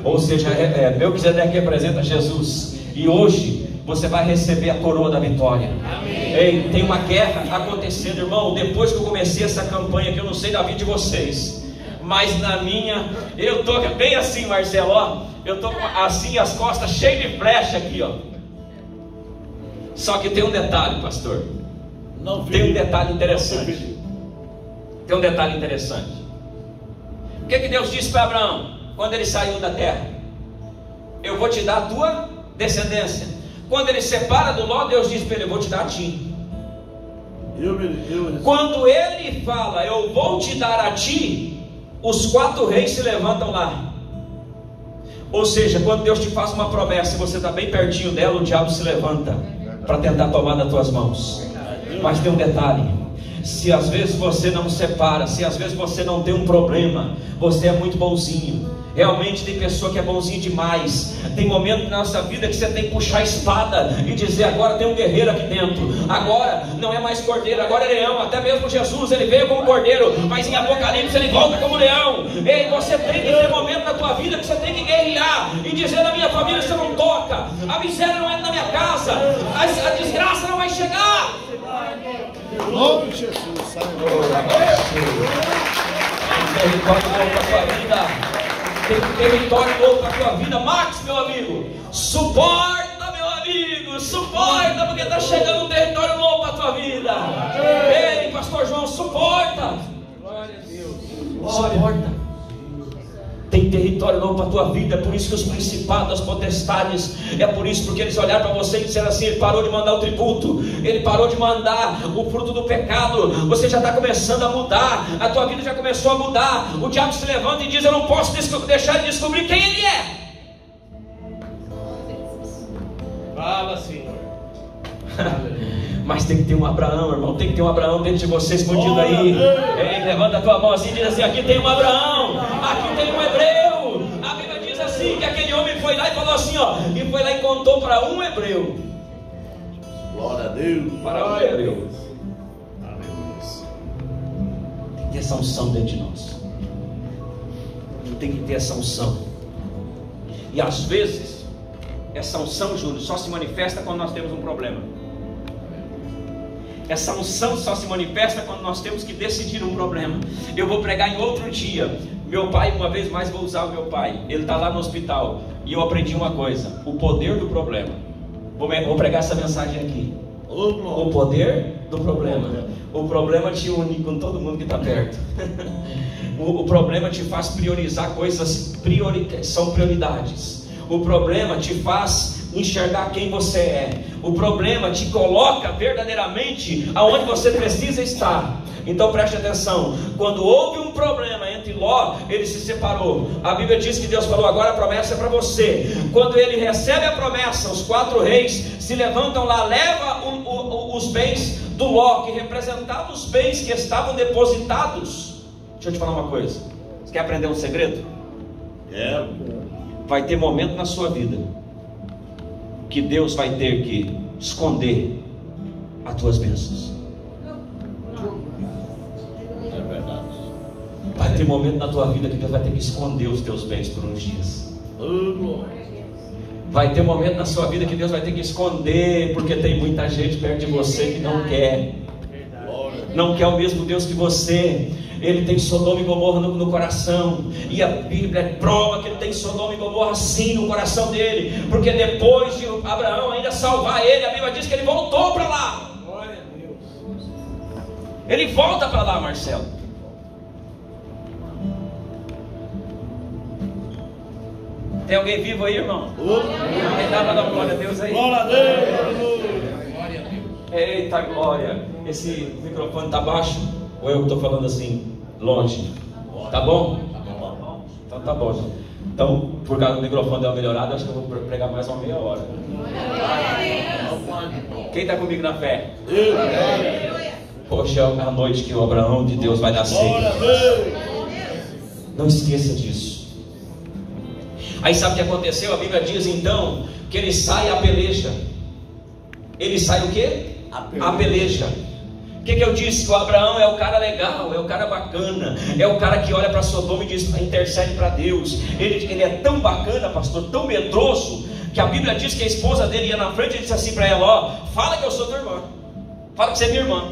Speaker 2: Ou seja, Melquisedeque representa Jesus. E hoje você vai receber a coroa da vitória. Ei, tem uma guerra acontecendo, irmão. Depois que eu comecei essa campanha, que eu não sei da vida de vocês, mas na minha, eu tô bem assim, Marcelo, ó. Eu tô assim, as costas cheias de flecha aqui, ó. Só que tem um detalhe, pastor. Tem um detalhe interessante. Tem um detalhe interessante. O que Deus disse para Abraão quando ele saiu da terra? Eu vou te dar a tua descendência. Quando ele separa do Ló, Deus diz para ele: eu vou te dar a ti. Quando ele fala: eu vou te dar a ti, os 4 reis se levantam lá. Ou seja, quando Deus te faz uma promessa e você está bem pertinho dela, o diabo se levanta para tentar tomar das tuas mãos. Mas tem um detalhe: se às vezes você não separa, se às vezes você não tem um problema, você é muito bonzinho. Realmente tem pessoa que é bonzinho demais. Tem momento na nossa vida que você tem que puxar a espada e dizer: agora tem um guerreiro aqui dentro. Agora não é mais cordeiro, agora é leão. Até mesmo Jesus, ele veio como cordeiro, mas em Apocalipse ele volta como leão. Ei, você tem que ter momento na tua vida que você tem que guerrear e dizer: na minha família você não toca, a miséria não entra na minha casa, a desgraça não vai chegar.
Speaker 3: Em nome de Jesus.
Speaker 2: Território novo para a tua vida. Tem território novo para a tua vida. Max, meu amigo, suporta, meu amigo, suporta, porque está chegando um território novo para a tua vida. Ei, pastor João, suporta. Glória a Deus. Suporta. Tem território história nova para a tua vida. É por isso que os principados, as potestades, é por isso, porque eles olharam para você e disseram assim: ele parou de mandar o tributo, ele parou de mandar o fruto do pecado, você já está começando a mudar, a tua vida já começou a mudar. O diabo se levanta e diz: eu não posso deixar de descobrir quem ele é.
Speaker 3: Fala, Senhor.
Speaker 2: Mas tem que ter um Abraão, irmão. Tem que ter um Abraão dentro de você escondido aí. Ei, levanta a tua mão assim e diz assim: aqui tem um Abraão, aqui tem um hebreu. A Bíblia diz assim, que aquele homem foi lá e falou assim, ó, e foi lá e contou para um hebreu.
Speaker 3: Glória a Deus.
Speaker 2: Para um hebreu.
Speaker 3: Aleluia.
Speaker 2: Tem que ter essa unção dentro de nós. Tem que ter essa unção. E às vezes essa unção, Júlio, só se manifesta quando nós temos um problema. Essa unção só se manifesta quando nós temos que decidir um problema. Eu vou pregar em outro dia. Meu pai, uma vez mais vou usar o meu pai. Ele está lá no hospital. E eu aprendi uma coisa: o poder do problema. Vou pregar essa mensagem aqui. O poder do problema. O problema te une com todo mundo que está perto. O problema te faz priorizar coisas, são prioridades. O problema te faz enxergar quem você é. O problema te coloca verdadeiramente aonde você precisa estar. Então preste atenção: quando houve um problema entre Ló, ele se separou. A Bíblia diz que Deus falou: agora a promessa é para você. Quando ele recebe a promessa, os 4 reis se levantam lá, levam os bens do Ló, que representavam os bens que estavam depositados. Deixa eu te falar uma coisa. Você quer aprender um segredo?
Speaker 3: Quero.
Speaker 2: Vai ter momento na sua vida que Deus vai ter que esconder as tuas bênçãos.
Speaker 3: É verdade.
Speaker 2: Vai ter momento na tua vida que Deus vai ter que esconder os teus bens por uns dias. Vai ter momento na sua vida que Deus vai ter que esconder, porque tem muita gente perto de você que não quer. Não quer o mesmo Deus que você. Ele tem Sodoma e Gomorra no coração. E a Bíblia prova que ele tem Sodoma e Gomorra sim no coração dele. Porque depois de Abraão ainda salvar ele, a Bíblia diz que ele voltou para lá.
Speaker 4: Glória a Deus.
Speaker 2: Ele volta para lá, Marcelo. Tem alguém vivo aí, irmão? Alguém dá para dar glória a Deus aí?
Speaker 3: Glória a Deus.
Speaker 2: Eita glória. Esse microfone está baixo? Ou eu estou falando assim, longe? Tá bom? Então tá bom. Então, por causa do microfone dar uma melhorada, acho que eu vou pregar mais uma meia hora. Quem está comigo na fé? Poxa, é a noite que o Abraão de Deus vai nascer. Não esqueça disso. Aí sabe o que aconteceu? A Bíblia diz então que ele sai a peleja. Ele sai o quê? A peleja. O que eu disse? Que o Abraão é o cara legal, é o cara bacana, é o cara que olha para Sodoma e diz, intercede para Deus. Ele é tão bacana, pastor, tão medroso, que a Bíblia diz que a esposa dele ia na frente e disse assim para ela: ó, fala que eu sou tua irmã, fala que você é minha irmã.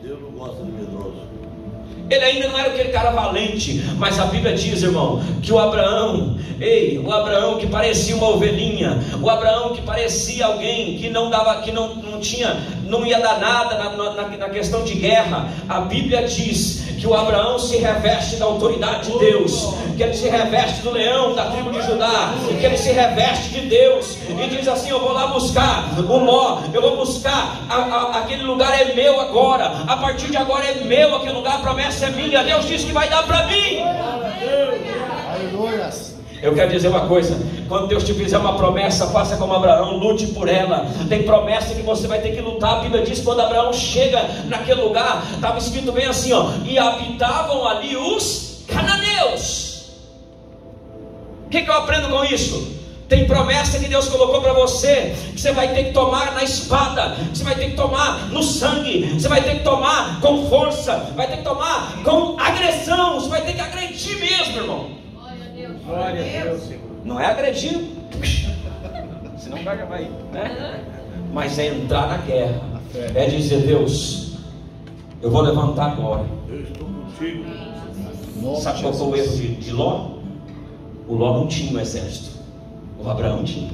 Speaker 3: Deus não gosta de medroso.
Speaker 2: Ele ainda não era aquele cara valente, mas a Bíblia diz, irmão, que o Abraão que parecia uma ovelhinha, o Abraão que parecia alguém que não dava, que não ia dar nada na questão de guerra. A Bíblia diz que o Abraão se reveste da autoridade de Deus, que ele se reveste do leão da tribo de Judá, que ele se reveste de Deus e diz assim: eu vou lá buscar o Ló, eu vou buscar aquele lugar é meu agora, a partir de agora é meu aquele lugar, a promessa é minha, Deus disse que vai dar para mim.
Speaker 3: Aleluia.
Speaker 2: Eu quero dizer uma coisa: quando Deus te fizer uma promessa, faça como Abraão, lute por ela. Tem promessa que você vai ter que lutar. A Bíblia diz que quando Abraão chega naquele lugar, estava escrito bem assim, ó: e habitavam ali os cananeus. O que eu aprendo com isso? Tem promessa que Deus colocou para você, que você vai ter que tomar na espada, que você vai ter que tomar no sangue, você vai ter que tomar com força, vai ter que tomar com agressão, você vai ter que agredir mesmo, irmão.
Speaker 4: Glória a Deus, Senhor.
Speaker 2: Não é agredir, senão vai, né? Mas é entrar na guerra, é dizer: Deus, eu vou levantar agora.
Speaker 3: Eu estou contigo.
Speaker 2: Sabe qual foi o erro de Ló? O Ló não tinha um exército, o Abraão tinha.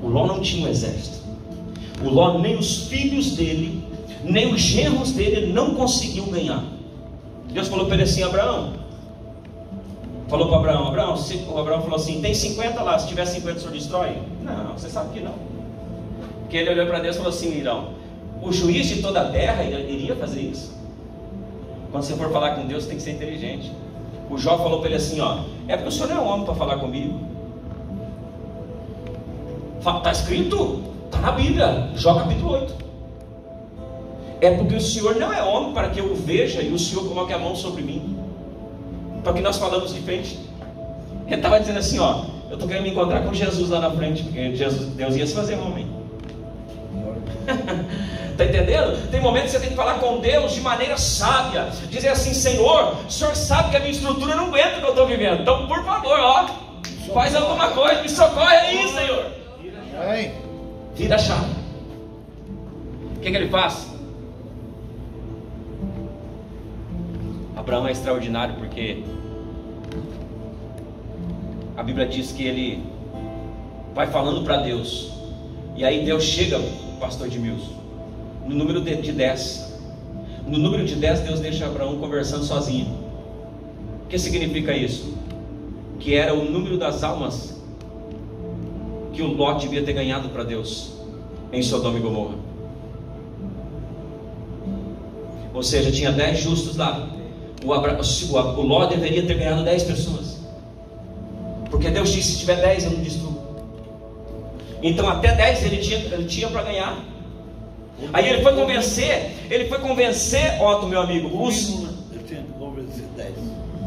Speaker 2: O Ló não tinha um exército. O Ló, nem os filhos dele, nem os genros dele não conseguiu ganhar. Deus falou para ele assim: Abraão, falou para Abraão, o Abraão falou assim, tem 50 lá, se tiver 50 o senhor destrói? Não, você sabe que não. Porque ele olhou para Deus e falou assim, Irão, o juiz de toda a terra iria fazer isso. Quando você for falar com Deus, você tem que ser inteligente. O Jó falou para ele assim, ó, é porque o senhor não é homem para falar comigo. Está escrito, está na Bíblia, Jó capítulo 8. É porque o senhor não é homem para que eu o veja e o senhor coloque a mão sobre mim. Para que nós falamos de frente. Ele estava dizendo assim, ó, eu estou querendo me encontrar com Jesus lá na frente, porque Deus ia se fazer homem. Está entendendo? Tem momentos que você tem que falar com Deus de maneira sábia, dizer assim, Senhor, o senhor sabe que a minha estrutura não aguenta o que eu estou vivendo, então por favor, ó, faz alguma coisa, me socorre aí, Senhor. Vira a chave. O que ele faz? Abraão é extraordinário porque a Bíblia diz que ele vai falando para Deus, e aí Deus chega, pastor Edmilson, no número de 10. No número de 10, Deus deixa Abraão conversando sozinho. O que significa isso? Que era o número das almas que o Ló devia ter ganhado para Deus em Sodoma e Gomorra. Ou seja, tinha 10 justos lá. O Ló deveria ter ganhado 10 pessoas, porque Deus disse, se tiver 10 eu não destruo. Então até 10 ele tinha para ganhar. Aí ele foi convencer, Otto, meu amigo,
Speaker 3: Eu tinha que convencer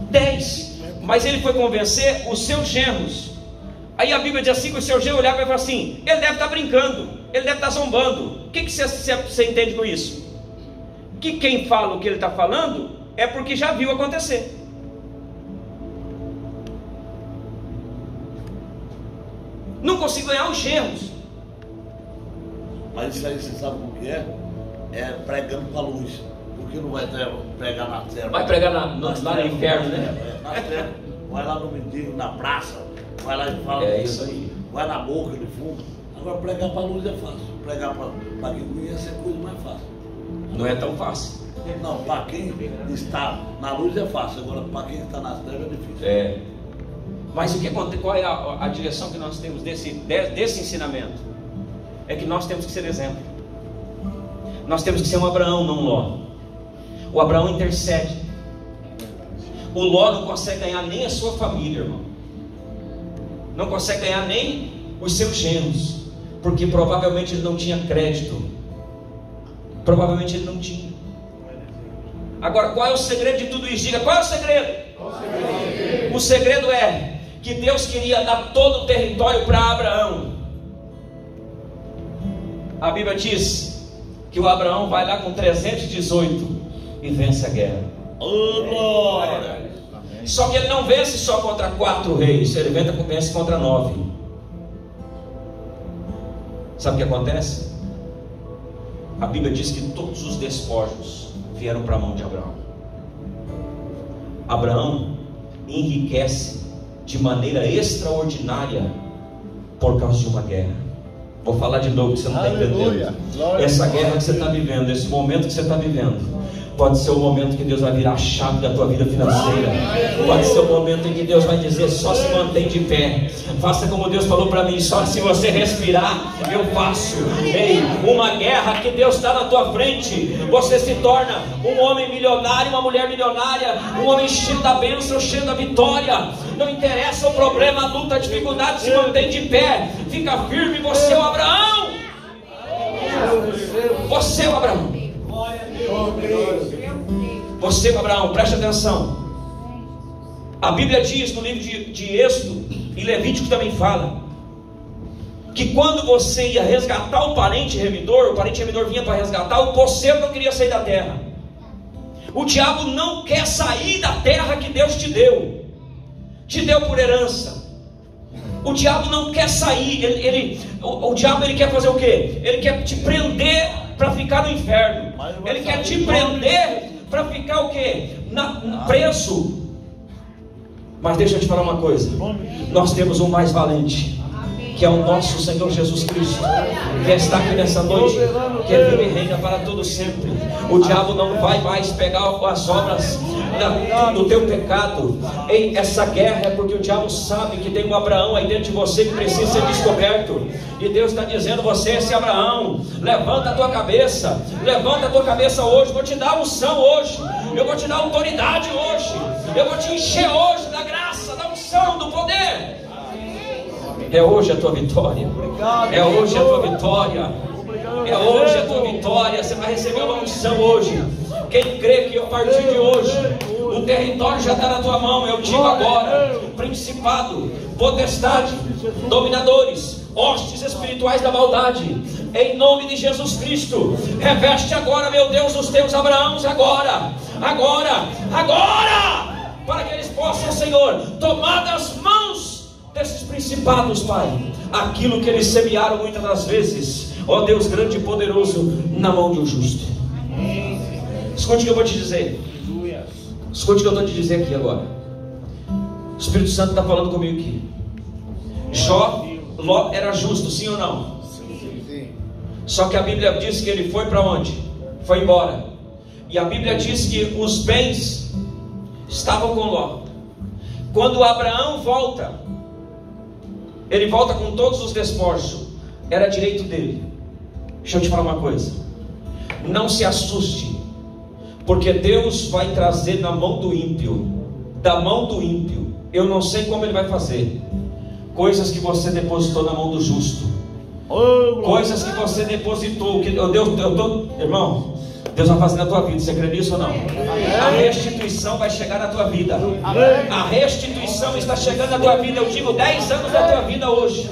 Speaker 2: 10. Mas ele foi convencer os seus genros. Aí a Bíblia diz assim, que o seu genro olhava e falava assim, ele deve estar brincando, ele deve estar zombando. O que você entende com isso? Que quem fala o que ele está falando é porque já viu acontecer. Não consigo ganhar os genros.
Speaker 3: Mas isso aí você sabe o que é? É pregando para a luz. Porque não vai pregar na terra.
Speaker 2: Vai pregar lá no inferno, né?
Speaker 3: Na terra. Vai lá no mendigo, na praça. Vai lá e fala.
Speaker 2: É isso aí.
Speaker 3: Vai na boca, ele fuma. Agora pregar para a luz é fácil. Pregar para quem conhece é coisa mais fácil.
Speaker 2: Não é tão fácil.
Speaker 3: Não, para quem está na luz é fácil. Agora para quem está nas trevas é difícil.
Speaker 2: É. Mas o que acontece? Qual é a direção que nós temos desse ensinamento? É que nós temos que ser exemplo. Nós temos que ser um Abraão, não um Ló. O Abraão intercede. O Ló não consegue ganhar nem a sua família, irmão. Não consegue ganhar nem os seus genros, porque provavelmente ele não tinha crédito. Provavelmente ele não tinha. Agora, qual é o segredo de tudo isso? Diga, qual é o segredo? O segredo é que Deus queria dar todo o território para Abraão. A Bíblia diz que o Abraão vai lá com 318 e vence a guerra.
Speaker 3: Oh, glória!
Speaker 2: Só que ele não vence só contra 4 reis, ele vence contra 9. Sabe o que acontece? A Bíblia diz que todos os despojos vieram para a mão de Abraão. Abraão enriquece de maneira extraordinária por causa de uma guerra. Vou falar de novo, que você não está entendendo. Essa guerra que você está vivendo, esse momento que você está vivendo, pode ser o momento que Deus vai virar a chave da tua vida financeira. Pode ser o momento em que Deus vai dizer, só se mantém de pé. Faça como Deus falou para mim, só se você respirar, eu faço. Ei, uma guerra que Deus está na tua frente. Você se torna um homem milionário, uma mulher milionária, um homem cheio da bênção, cheio da vitória. Não interessa o problema, a luta, a dificuldade, se mantém de pé. Fica firme, você é o Abraão. Você é o Abraão. Você, Abraão, preste atenção. A Bíblia diz no livro de Êxodo, e Levítico também fala, que quando você ia resgatar o parente remidor vinha para resgatar, o poceiro não queria sair da terra. O diabo não quer sair da terra que Deus te deu por herança. O diabo não quer sair. O diabo ele quer fazer o quê? Ele quer te prender para ficar no inferno. Ele quer te prender para ficar o quê? Preso. Mas deixa eu te falar uma coisa. Nós temos um mais valente, que é o nosso Senhor Jesus Cristo, que está aqui nessa noite, que vive e reina para todo sempre. O diabo não vai mais pegar as obras do teu pecado. Em essa guerra é porque o diabo sabe que tem um Abraão aí dentro de você que precisa ser descoberto. E Deus está dizendo: você é esse Abraão, levanta a tua cabeça hoje. Vou te dar unção hoje, eu vou te dar autoridade hoje, eu vou te encher hoje da graça, da unção, do poder. É hoje a tua vitória. É hoje a tua vitória. É hoje a tua vitória. Você vai receber uma unção hoje. Quem crê que a partir de hoje o território já está na tua mão, eu digo agora: principado, potestade, dominadores, hostes espirituais da maldade, em nome de Jesus Cristo, reveste agora, meu Deus, os teus Abraãos, agora, para que eles possam, Senhor, tomar das mãos desses principados, Pai, aquilo que eles semearam muitas das vezes, ó Deus grande e poderoso, na mão de um justo. Escute o que eu vou te dizer. Escute o que eu estou te dizer aqui agora. O Espírito Santo está falando comigo aqui. Ló era justo, sim ou não? Sim. Só que a Bíblia diz que ele foi para onde? Foi embora. E a Bíblia diz que os bens estavam com Ló. Quando Abraão volta, ele volta com todos os despojos. Era direito dele. Deixa eu te falar uma coisa: não se assuste, porque Deus vai trazer na mão do ímpio, da mão do ímpio, eu não sei como ele vai fazer, coisas que você depositou na mão do justo, coisas que você depositou, que irmão, Deus vai fazer na tua vida. Você crê nisso ou não? A restituição vai chegar na tua vida. A restituição está chegando na tua vida. Eu digo 10 anos da tua vida hoje.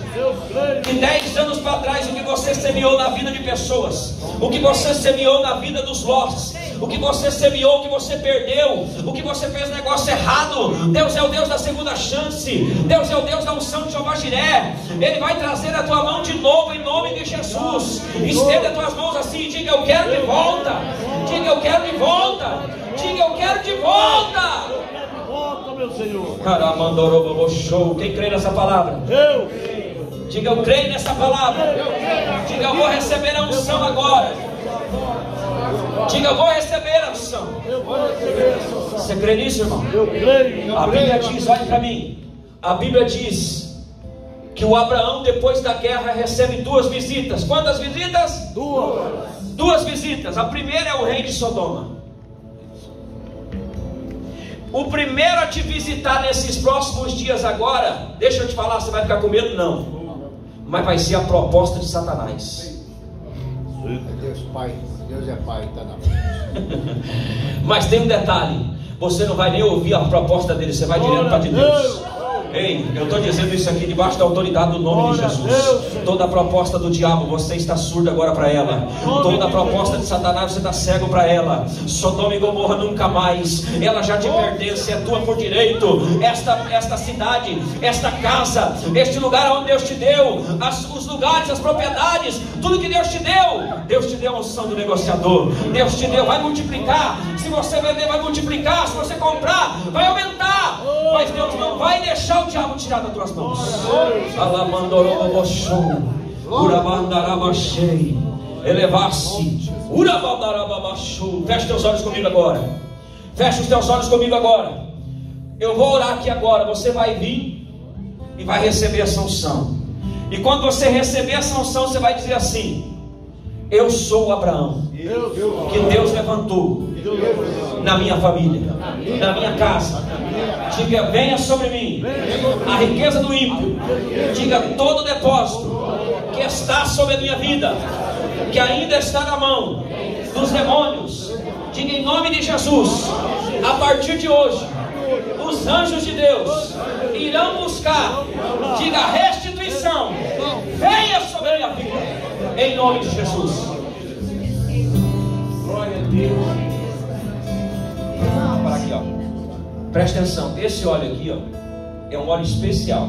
Speaker 2: E 10 anos para trás, o que você semeou na vida de pessoas, o que você semeou na vida dos Lós, o que você semeou, o que você perdeu, o que você fez negócio errado, Deus é o Deus da segunda chance. Deus é o Deus da unção de Jeová Jiré. Ele vai trazer a tua mão de novo em nome de Jesus. Estenda as tuas mãos assim e diga: eu quero de volta. Diga: eu quero de volta. Diga: eu quero de volta.
Speaker 3: Volta, meu Senhor.
Speaker 2: Show. Quem crê nessa palavra?
Speaker 3: Eu.
Speaker 2: Diga: eu creio nessa palavra. Diga: eu vou receber a unção agora. Diga: eu vou receber a unção. Você crê nisso, irmão?
Speaker 3: Eu creio.
Speaker 2: A Bíblia diz, olhe para mim, a Bíblia diz que o Abraão, depois da guerra, recebe 2 visitas. Quantas visitas? 2 visitas. A primeira é o rei de Sodoma. O primeiro a te visitar nesses próximos dias agora, deixa eu te falar, você vai ficar com medo? Não. Mas vai ser a proposta de Satanás.
Speaker 5: Deus Pai, Deus é Pai, está na frente.
Speaker 2: Mas tem um detalhe: você não vai nem ouvir a proposta dele, você vai direto para de Deus. Ei, eu estou dizendo isso aqui debaixo da autoridade do nome de Jesus. Toda a proposta do diabo, você está surdo agora para ela. Toda a proposta de Satanás, você está cego para ela. Sodoma e Gomorra nunca mais. Ela já te pertence, é tua por direito. Esta cidade, esta casa, este lugar onde Deus te deu, os lugares, as propriedades, tudo que Deus te deu a unção do negociador. Deus te deu, vai multiplicar. Se você vender, vai multiplicar. Se você comprar, vai aumentar. Mas Deus não vai deixar o diabo tirar das tuas mãos. Elevar-se. Feche teus olhos comigo agora. Feche os teus olhos comigo agora. Eu vou orar aqui agora. Você vai vir e vai receber essa unção. E quando você receber essa unção, você vai dizer assim: eu sou o Abraão que Deus levantou na minha família, na minha casa. Diga: venha sobre mim a riqueza do ímpio. Diga: todo depósito que está sobre a minha vida, que ainda está na mão dos demônios, diga em nome de Jesus: a partir de hoje, os anjos de Deus irão buscar, diga, restituição. Venha sobre a minha vida, em nome de Jesus. Glória a Deus. Para aqui, ó. Presta atenção, esse óleo aqui, ó, é um óleo especial.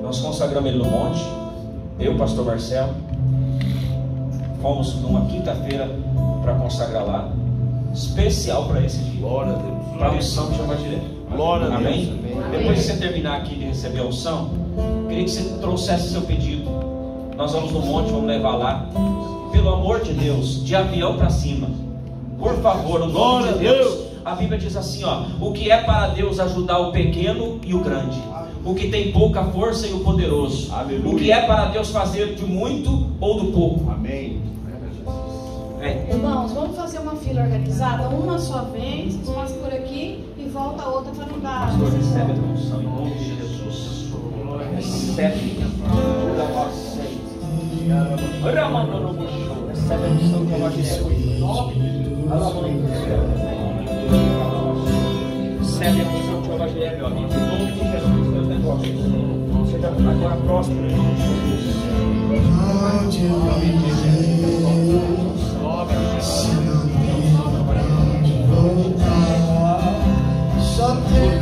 Speaker 2: Nós consagramos ele no monte. Eu, pastor Marcelo, fomos numa quinta-feira para consagrar lá, especial para esse dia.
Speaker 3: Glória a Deus.
Speaker 2: Para a unção de Jeová Jiré.
Speaker 3: Glória a Deus.
Speaker 2: Amém? Depois de você terminar aqui de receber a unção, queria que você trouxesse seu pedido. Nós vamos no monte, vamos levar lá. Pelo amor de Deus, de avião para cima. Por favor, o nome de Deus. A Bíblia diz assim, ó: o que é para Deus ajudar o pequeno e o grande, o que tem pouca força e o poderoso. Aleluia. O que é para Deus fazer de muito ou do pouco. Amém.
Speaker 6: Irmãos, vamos fazer uma fila organizada, uma só vez, passa por aqui e volta a outra para não dar.
Speaker 2: Pastor, recebe a unção em nome de Jesus. Recebe toda a nossa. Recebe a unção que nós recebemos. Recebe a unção que nós recebemos, meu amigo. Em nome de Jesus, Deus é nosso. Seja agora próximo, em nome de Jesus.
Speaker 7: Something